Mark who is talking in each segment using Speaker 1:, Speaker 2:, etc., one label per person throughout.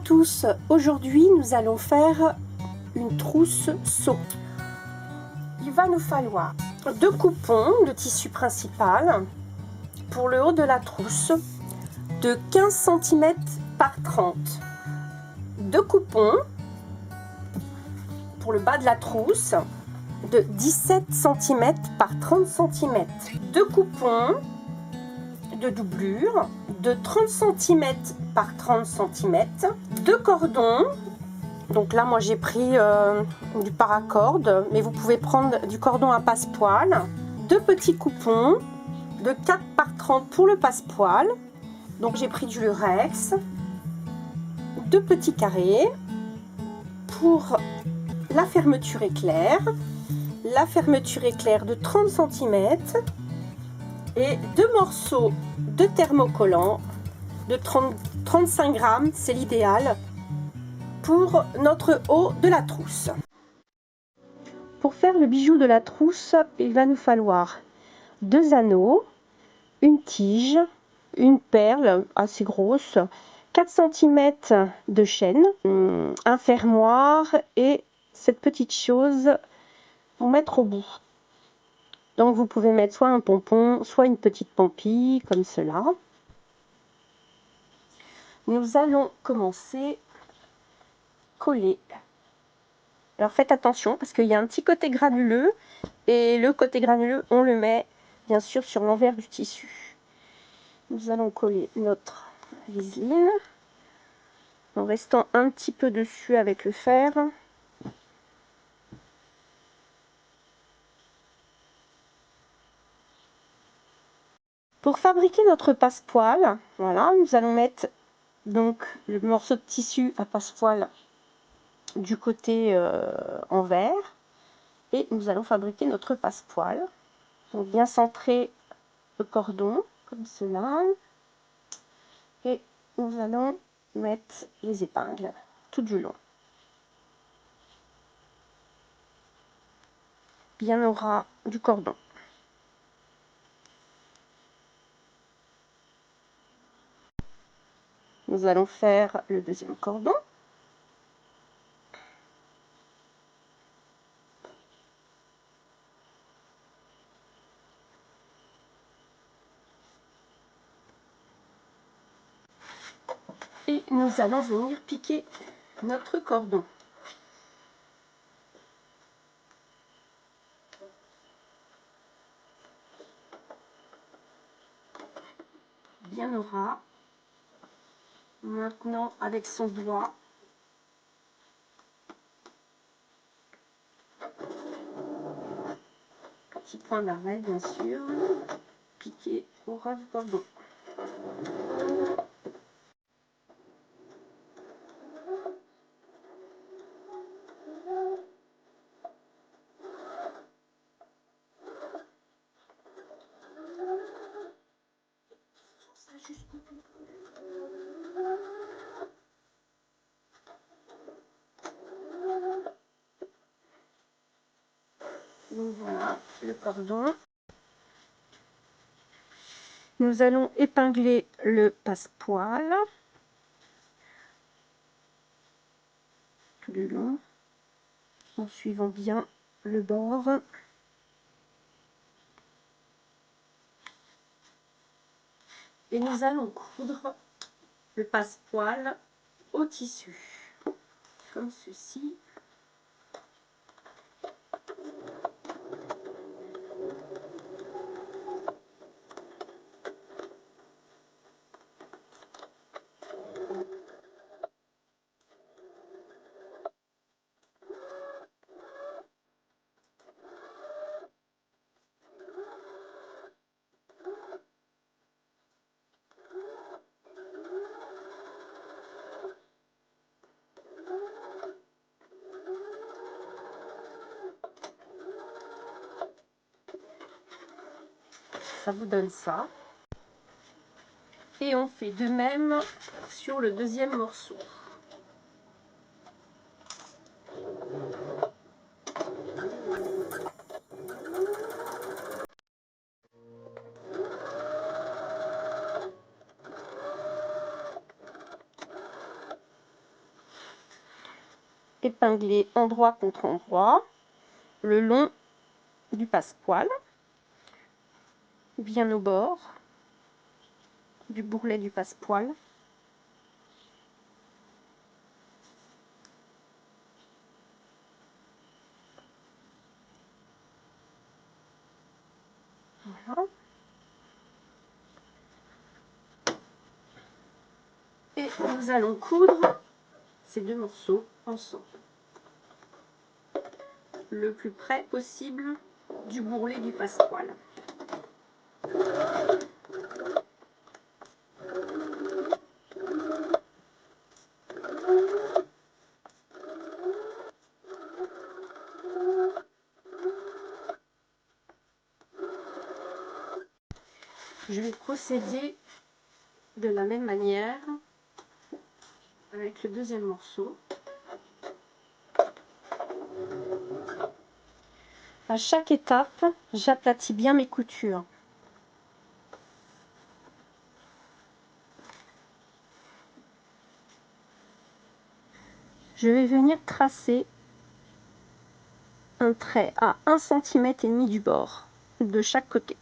Speaker 1: tous, aujourd'hui nous allons faire une trousse seau. Il va nous falloir 2 coupons de tissu principal pour le haut de la trousse de 15 cm par 30, 2 coupons pour le bas de la trousse de 17 cm par 30 cm, 2 coupons de doublure de 30 cm par 30 cm, 2 cordons. Donc là moi j'ai pris du paracorde, mais vous pouvez prendre du cordon à passepoil, 2 petits coupons de 4 par 30 pour le passepoil. Donc j'ai pris du lurex, 2 petits carrés pour la fermeture éclair de 30 cm et 2 morceaux de thermocollant de 35 grammes, c'est l'idéal pour notre haut de la trousse. Pour faire le bijou de la trousse, il va nous falloir 2 anneaux, une tige, une perle assez grosse, 4 cm de chaîne, un fermoir et cette petite chose pour mettre au bout. Donc vous pouvez mettre soit un pompon, soit une petite pampille comme cela. Nous allons commencer coller. Alors faites attention parce qu'il y a un petit côté granuleux et le côté granuleux on le met bien sûr sur l'envers du tissu. Nous allons coller notre viseline en restant un petit peu dessus avec le fer. Pour fabriquer notre passepoil, voilà, nous allons mettre donc le morceau de tissu à passepoil du côté envers et nous allons fabriquer notre passepoil. Donc bien centrer le cordon comme cela et nous allons mettre les épingles tout du long. Bien au ras du cordon. Nous allons faire le deuxième cordon. Et nous allons venir piquer notre cordon. Bien au ras. Maintenant, avec son doigt, petit point d'arrêt bien sûr, piquer au ras du cordon. Donc voilà le cordon. Nous allons épingler le passepoil tout le long en suivant bien le bord. Et nous allons coudre le passepoil au tissu comme ceci. Ça vous donne ça. Et on fait de même sur le deuxième morceau. épingler endroit contre endroit le long du passepoil, bien au bord du bourrelet du passepoil. Voilà. Et nous allons coudre ces deux morceaux ensemble, le plus près possible du bourrelet du passepoil. Je vais procéder de la même manière avec le deuxième morceau. À chaque étape, j'aplatis bien mes coutures. Je vais venir tracer un trait à 1,5 cm du bord de chaque côté.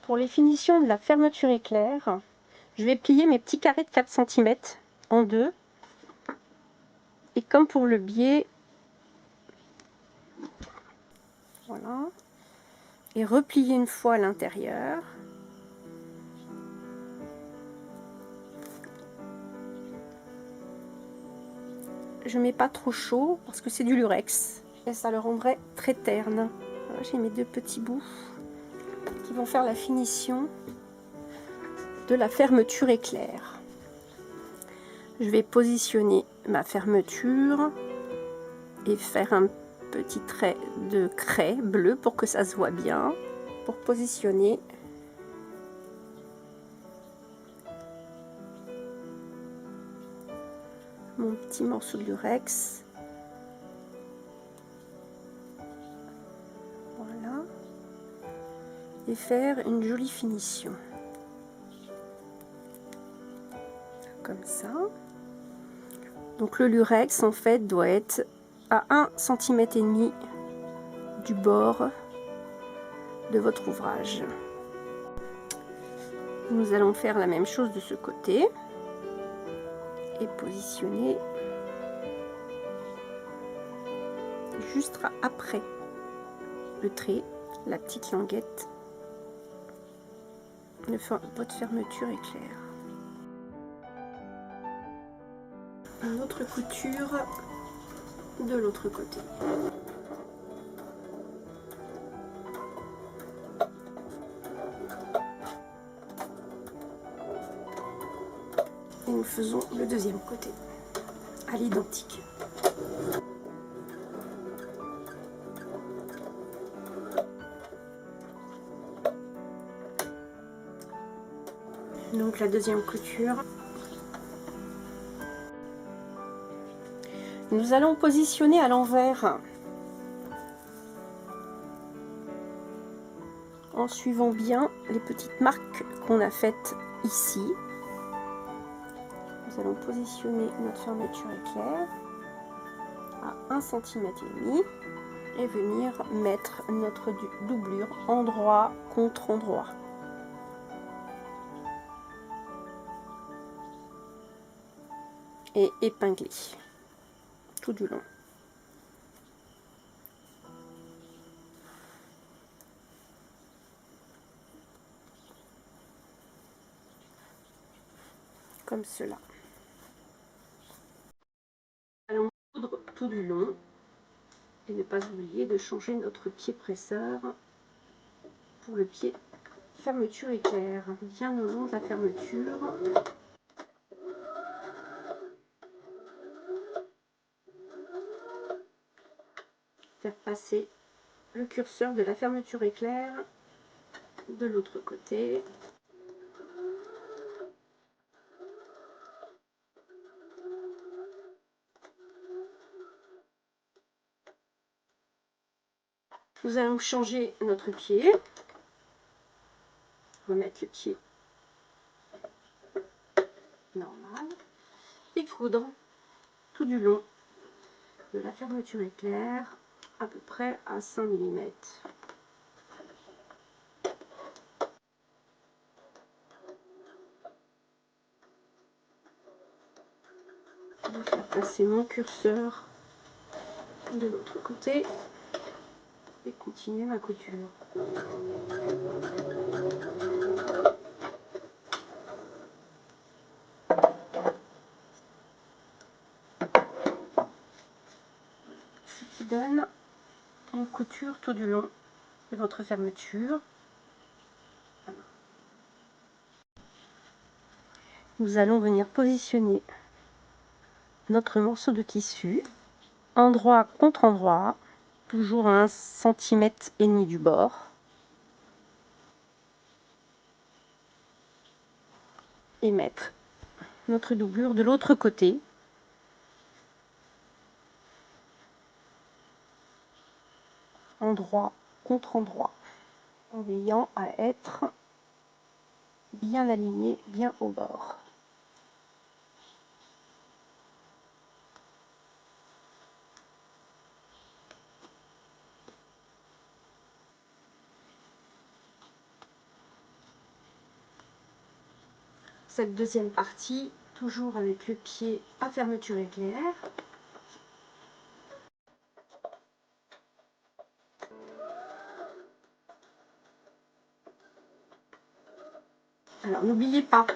Speaker 1: Pour les finitions de la fermeture éclair, je vais plier mes petits carrés de 4 cm en deux. Et comme pour le biais, voilà, et replier une fois à l'intérieur. Je mets pas trop chaud parce que c'est du lurex et ça le rendrait très terne. Voilà, j'ai mes deux petits bouts qui vont faire la finition de la fermeture éclair. Je vais positionner ma fermeture et faire un petit trait de craie bleu pour que ça se voit bien, pour positionner mon petit morceau de lurex. Voilà. Et faire une jolie finition. Comme ça. Donc le lurex en fait doit être à 1,5 cm du bord de votre ouvrage. Nous allons faire la même chose de ce côté et positionner juste après le trait, la petite languette de votre fermeture éclair. Une autre couture de l'autre côté. Et nous faisons le deuxième côté à l'identique. Donc la deuxième couture. Nous allons positionner à l'envers en suivant bien les petites marques qu'on a faites ici. Nous allons positionner notre fermeture éclair à 1,5 cm et venir mettre notre doublure endroit contre endroit. Et épingler tout du long. Comme cela. Allons coudre tout du long et ne pas oublier de changer notre pied presseur pour le pied fermeture éclair, bien au long de la fermeture. Faire passer le curseur de la fermeture éclair de l'autre côté. Nous allons changer notre pied. Remettre le pied normal et coudre tout du long de la fermeture éclair à peu près à 5 mm. Je vais faire passer mon curseur de l'autre côté et continuer ma couture. Ce qui donne une couture tout du long de votre fermeture. Nous allons venir positionner notre morceau de tissu endroit contre endroit, toujours à 1,5 cm du bord. Et mettre notre doublure de l'autre côté. Endroit contre endroit, en veillant à être bien aligné, bien au bord. Cette deuxième partie, toujours avec le pied à fermeture éclair. Alors n'oubliez pas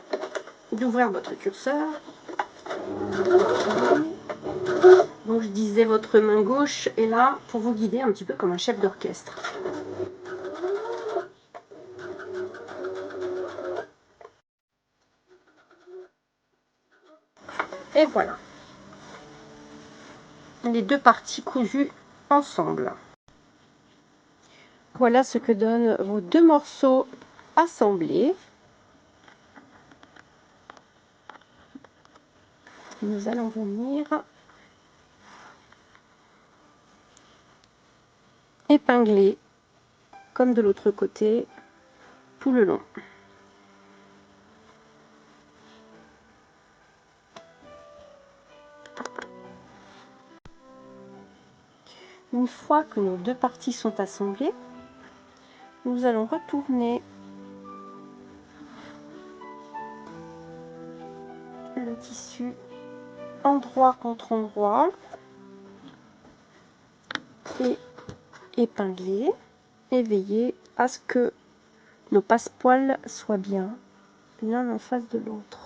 Speaker 1: d'ouvrir votre curseur. Donc je disais, votre main gauche est là pour vous guider un petit peu comme un chef d'orchestre. Et voilà. Les deux parties cousues ensemble. Voilà ce que donnent vos deux morceaux assemblés. Nous allons venir épingler comme de l'autre côté tout le long. Une fois que nos deux parties sont assemblées, nous allons retourner le tissu endroit contre endroit et épingler et veiller à ce que nos passepoils soient bien l'un en face de l'autre.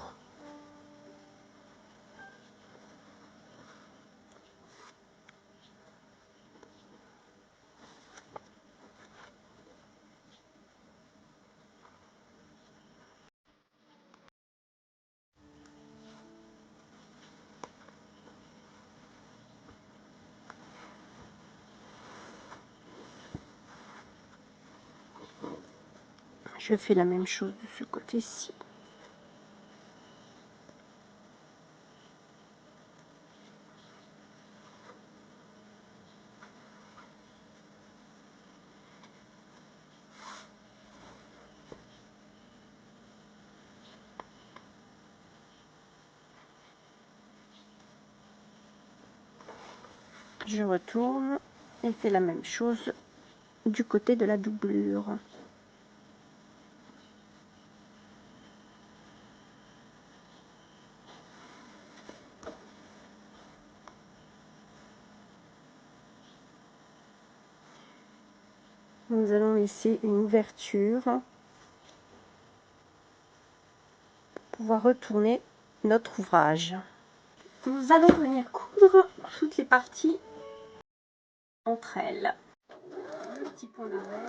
Speaker 1: Je fais la même chose de ce côté-ci. Je retourne et fais la même chose du côté de la doublure. Nous allons laisser une ouverture pour pouvoir retourner notre ouvrage. Nous allons venir coudre toutes les parties entre elles. Un petit point d'arrêt.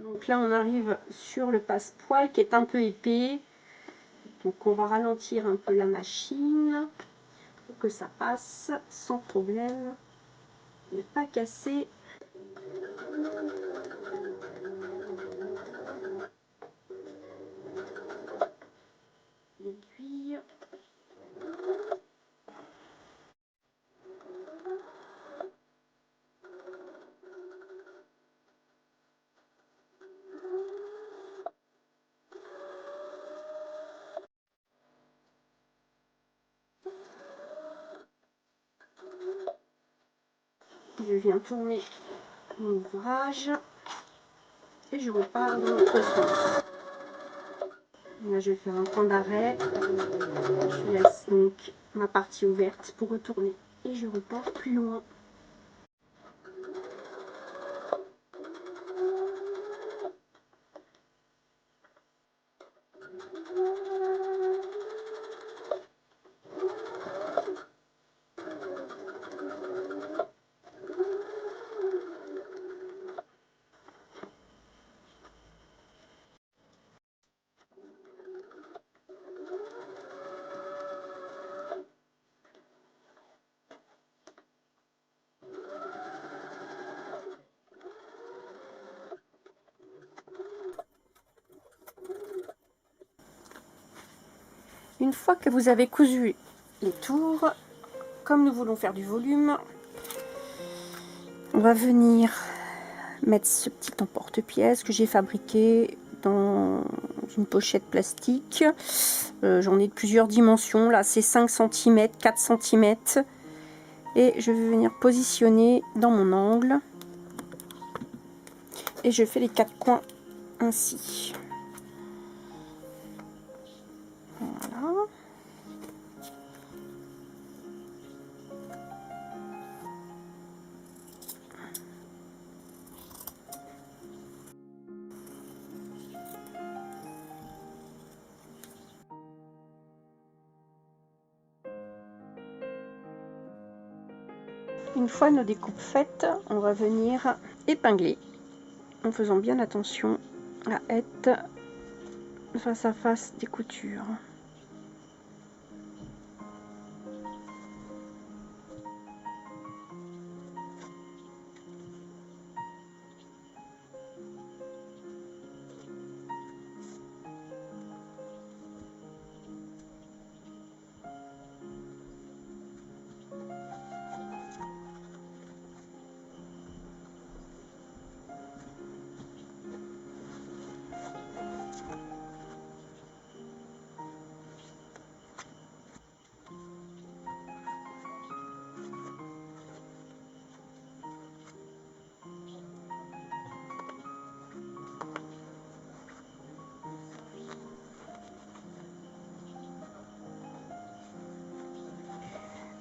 Speaker 1: Donc là on arrive sur le passepoil qui est un peu épais. Donc on va ralentir un peu la machine pour que ça passe sans problème. Ne pas casser l'aiguille. Je viens tourner mon ouvrage et je repars de l'autre sens. Là, je vais faire un point d'arrêt. Je laisse donc ma partie ouverte pour retourner et je repars plus loin. Une fois que vous avez cousu les tours, comme nous voulons faire du volume, on va venir mettre ce petit emporte-pièce que j'ai fabriqué dans une pochette plastique. J'en ai de plusieurs dimensions. Là, c'est 5 cm, 4 cm. Et je vais venir positionner dans mon angle. Et je fais les 4 coins ainsi. Voilà. Une fois nos découpes faites, on va venir épingler en faisant bien attention à être face à face des coutures.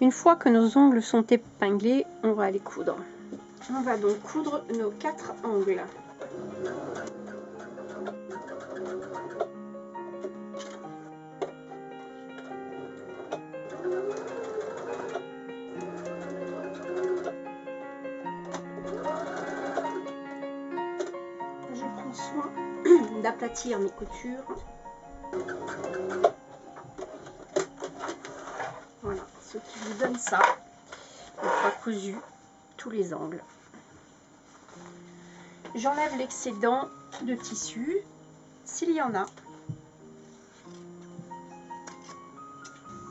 Speaker 1: Une fois que nos ongles sont épinglés, on va aller coudre. On va donc coudre nos 4 angles. Je prends soin d'aplatir mes coutures. Voilà, ce qui vous donne ça, une fois cousu tous les angles. J'enlève l'excédent de tissu, s'il y en a.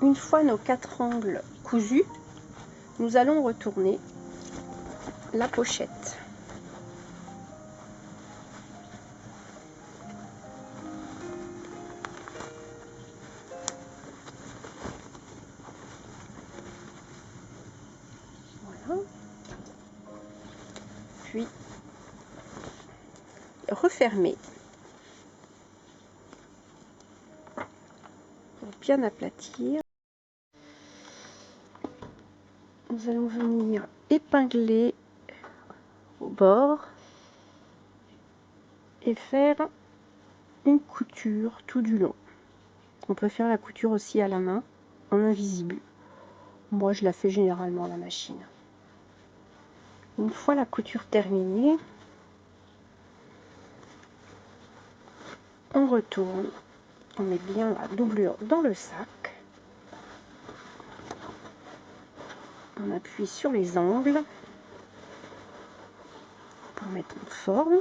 Speaker 1: Une fois nos 4 angles cousus, nous allons retourner la pochette. Voilà. Puis refermer pour bien aplatir. Nous allons venir épingler au bord et faire une couture tout du long. On peut faire la couture aussi à la main, en invisible. Moi, je la fais généralement à la machine. Une fois la couture terminée, on retourne, on met bien la doublure dans le sac. On appuie sur les angles pour mettre en forme.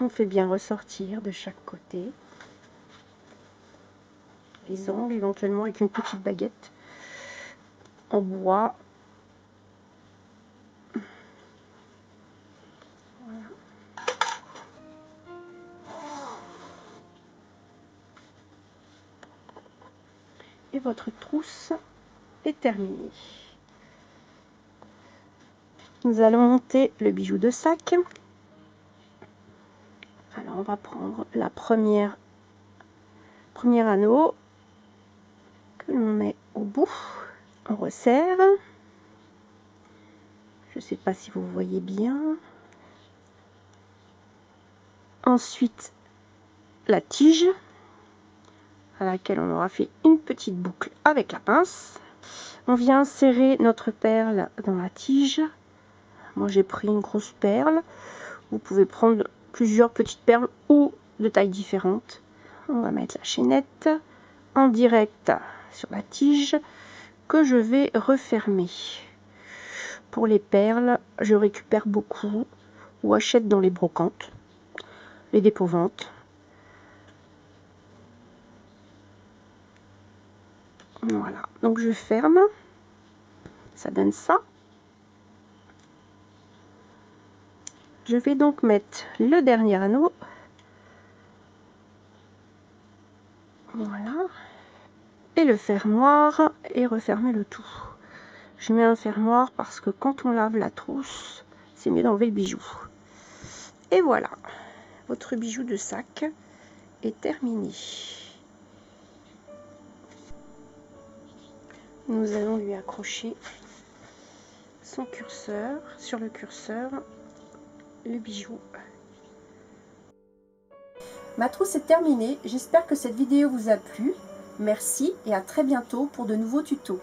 Speaker 1: On fait bien ressortir de chaque côté les angles, éventuellement avec une petite baguette en bois. Voilà. Et votre trousse est terminée. Nous allons monter le bijou de sac. Alors on va prendre la premier anneau que l'on met au bout. On resserre. Je ne sais pas si vous voyez bien. Ensuite, la tige à laquelle on aura fait une petite boucle avec la pince. On vient insérer notre perle dans la tige. Moi j'ai pris une grosse perle. Vous pouvez prendre plusieurs petites perles ou de tailles différentes. On va mettre la chaînette en direct sur la tige que je vais refermer. Pour les perles, je récupère beaucoup ou achète dans les brocantes, les dépôt-ventes. Voilà, donc je ferme. Ça donne ça. Je vais donc mettre le dernier anneau. Voilà. Et le fermoir et refermer le tout. Je mets un fermoir parce que quand on lave la trousse, c'est mieux d'enlever le bijou. Et voilà, votre bijou de sac est terminé. Nous allons lui accrocher son curseur, sur le curseur, le bijou. Ma trousse est terminée, j'espère que cette vidéo vous a plu. Merci et à très bientôt pour de nouveaux tutos.